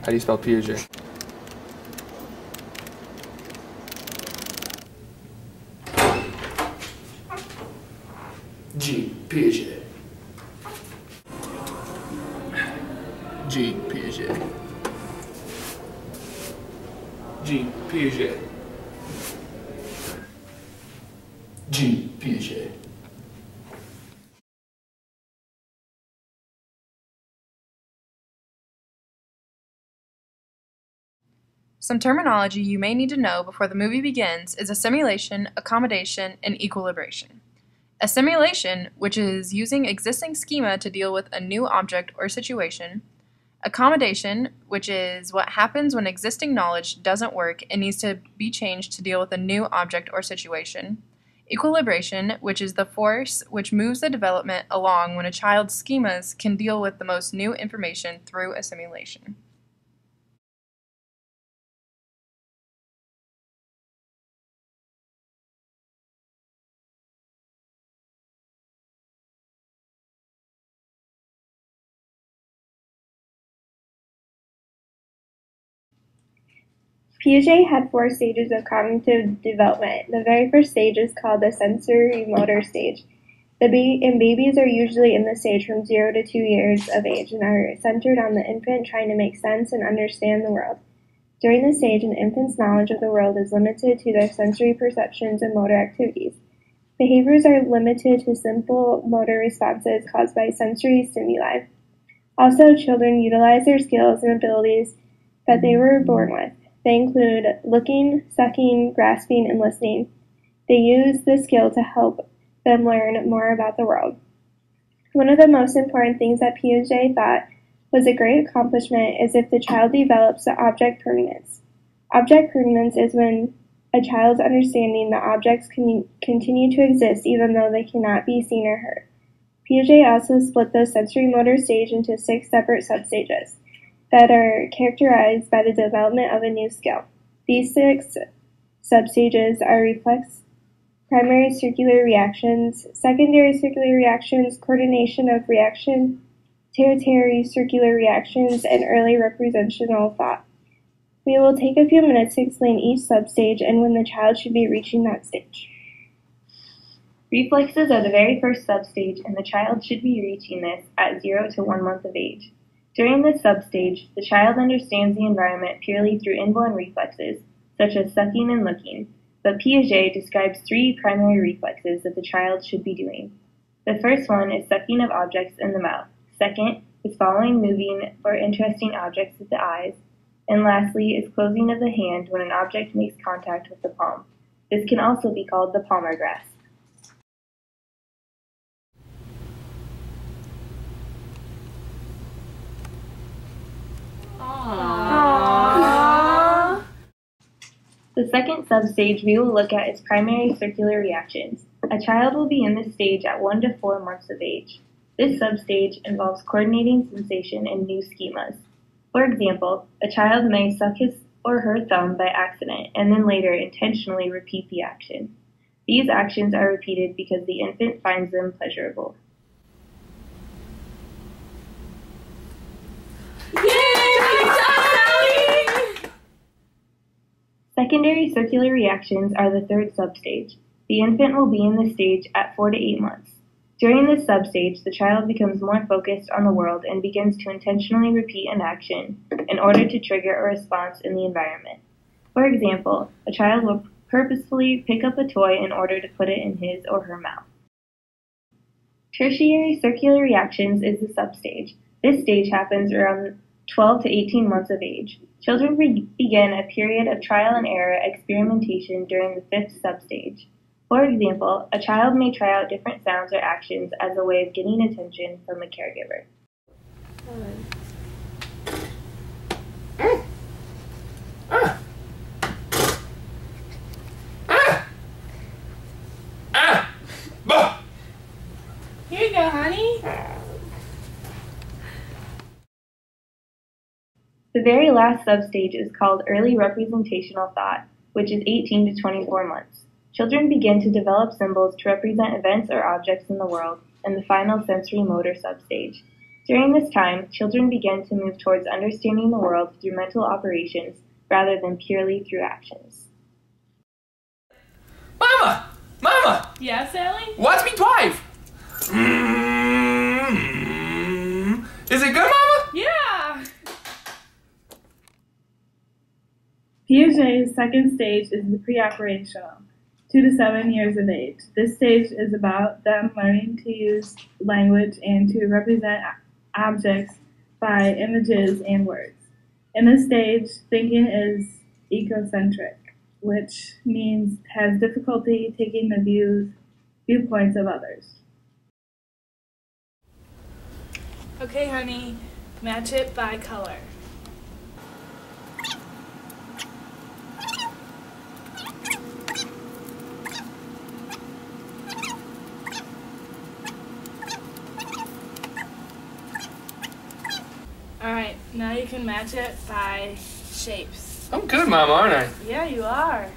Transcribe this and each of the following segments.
How do you spell Piaget? G. Piaget. G. Piaget. G. Piaget. G. Piaget. Some terminology you may need to know before the movie begins is assimilation, accommodation, and equilibration. Assimilation, which is using existing schema to deal with a new object or situation. Accommodation, which is what happens when existing knowledge doesn't work and needs to be changed to deal with a new object or situation. Equilibration, which is the force which moves the development along when a child's schemas can deal with the most new information through assimilation. Piaget had 4 stages of cognitive development. The very first stage is called the sensory-motor stage. Babies are usually in this stage from 0 to 2 years of age and are centered on the infant trying to make sense and understand the world. During this stage, an infant's knowledge of the world is limited to their sensory perceptions and motor activities. Behaviors are limited to simple motor responses caused by sensory stimuli. Also, children utilize their skills and abilities that they were born with. They include looking, sucking, grasping, and listening. They use this skill to help them learn more about the world. One of the most important things that Piaget thought was a great accomplishment is if the child develops the object permanence. Object permanence is when a child's understanding that objects can continue to exist even though they cannot be seen or heard. Piaget also split the sensory motor stage into 6 separate substages that are characterized by the development of a new skill. These 6 substages are reflex, primary circular reactions, secondary circular reactions, coordination of reaction, tertiary circular reactions, and early representational thought. We will take a few minutes to explain each substage and when the child should be reaching that stage. Reflexes are the very first substage, and the child should be reaching this at 0 to 1 month of age. During this substage, the child understands the environment purely through inborn reflexes, such as sucking and looking, but Piaget describes 3 primary reflexes that the child should be doing. The first one is sucking of objects in the mouth. Second is following moving or interesting objects with the eyes. And lastly is closing of the hand when an object makes contact with the palm. This can also be called the palmar grasp. The second substage we will look at is primary circular reactions. A child will be in this stage at 1 to 4 months of age. This substage involves coordinating sensation and new schemas. For example, a child may suck his or her thumb by accident and then later intentionally repeat the action. These actions are repeated because the infant finds them pleasurable. Secondary circular reactions are the third substage. The infant will be in this stage at 4 to 8 months. During this substage, the child becomes more focused on the world and begins to intentionally repeat an action in order to trigger a response in the environment. For example, a child will purposefully pick up a toy in order to put it in his or her mouth. Tertiary circular reactions is the substage. This stage happens around 12 to 18 months of age. Children begin a period of trial and error experimentation during the 5th substage. For example, a child may try out different sounds or actions as a way of getting attention from a caregiver. Here you go, honey. The very last substage is called early representational thought, which is 18 to 24 months. Children begin to develop symbols to represent events or objects in the world, and the final sensory motor substage. During this time, children begin to move towards understanding the world through mental operations rather than purely through actions. Mama! Mama! Yeah, Sally? Watch me drive! Is it good, Mama? Yeah! Piaget's second stage is the pre-operational, 2 to 7 years of age. This stage is about them learning to use language and to represent objects by images and words. In this stage, thinking is egocentric, which means has difficulty taking the viewpoints of others. Okay, honey, match it by color. Alright, now you can match it by shapes. I'm good, Mama, aren't I? Yeah, you are.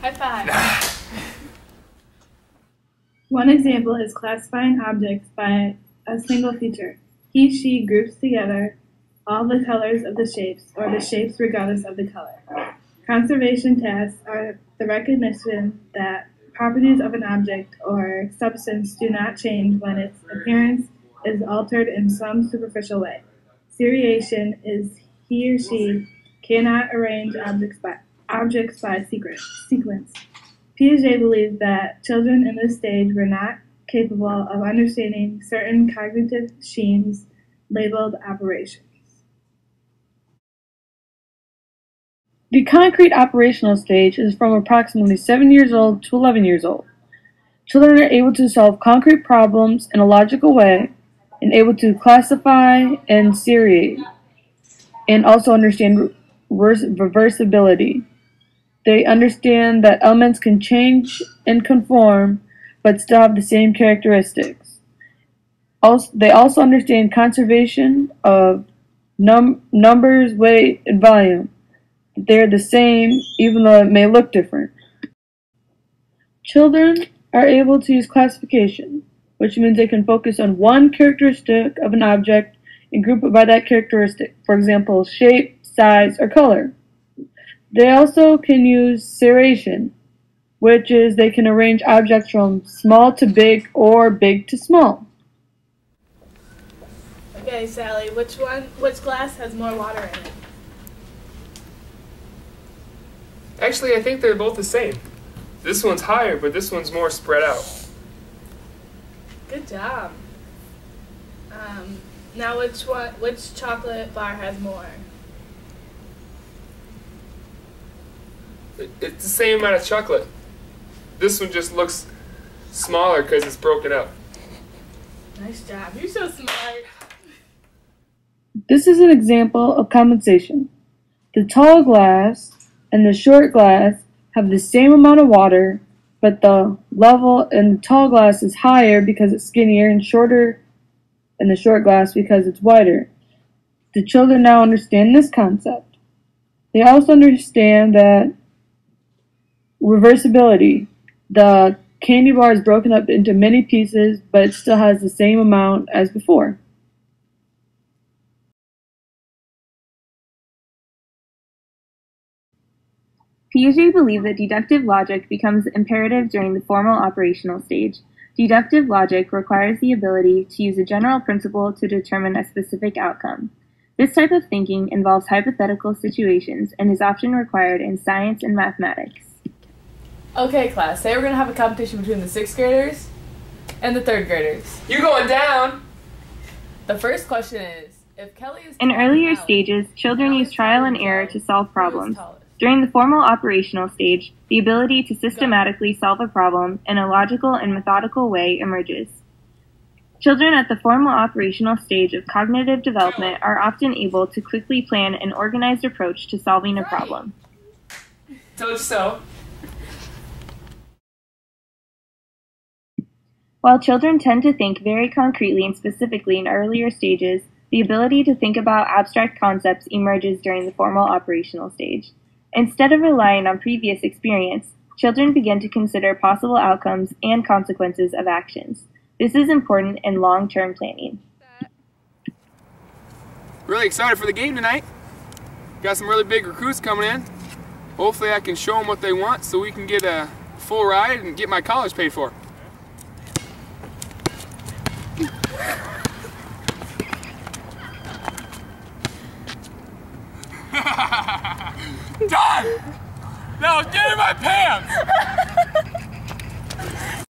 High five. One example is classifying objects by a single feature. He, she groups together all the colors of the shapes, or the shapes regardless of the color. Conservation tasks are the recognition that properties of an object or substance do not change when its appearance is altered in some superficial way. Seriation is he or she cannot arrange objects by sequence. Piaget believed that children in this stage were not capable of understanding certain cognitive schemes labeled operations. The concrete operational stage is from approximately 7 years old to 11 years old. Children are able to solve concrete problems in a logical way and able to classify and seriate, and also understand reversibility. They understand that elements can change and conform, but still have the same characteristics. They also understand conservation of numbers, weight, and volume. They're the same, even though it may look different. Children are able to use classification, which means they can focus on one characteristic of an object and group it by that characteristic, for example, shape, size, or color. They also can use seriation, which is they can arrange objects from small to big or big to small. Okay, Sally, which glass has more water in it? Actually, I think they're both the same. This one's higher, but this one's more spread out. Good job. Now which chocolate bar has more? It's the same amount of chocolate. This one just looks smaller because it's broken up. Nice job. You're so smart. This is an example of compensation. The tall glass and the short glass have the same amount of water, but the level in the tall glass is higher because it's skinnier and shorter in the short glass because it's wider. The children now understand this concept. They also understand that reversibility. The candy bar is broken up into many pieces, but it still has the same amount as before. Piaget believed that deductive logic becomes imperative during the formal operational stage. Deductive logic requires the ability to use a general principle to determine a specific outcome. This type of thinking involves hypothetical situations and is often required in science and mathematics. Okay, class, today we're going to have a competition between the 6th graders and the 3rd graders. You're going down! The first question is, if Kelly is... In earlier stages, children use trial and error to solve problems. During the formal operational stage, the ability to systematically solve a problem in a logical and methodical way emerges. Children at the formal operational stage of cognitive development are often able to quickly plan an organized approach to solving a problem. Told you so. While children tend to think very concretely and specifically in earlier stages, the ability to think about abstract concepts emerges during the formal operational stage. Instead of relying on previous experience, children begin to consider possible outcomes and consequences of actions. This is important in long-term planning. Really excited for the game tonight. Got some really big recruits coming in. Hopefully I can show them what they want so we can get a full ride and get my college paid for. Done! Now give me my pants!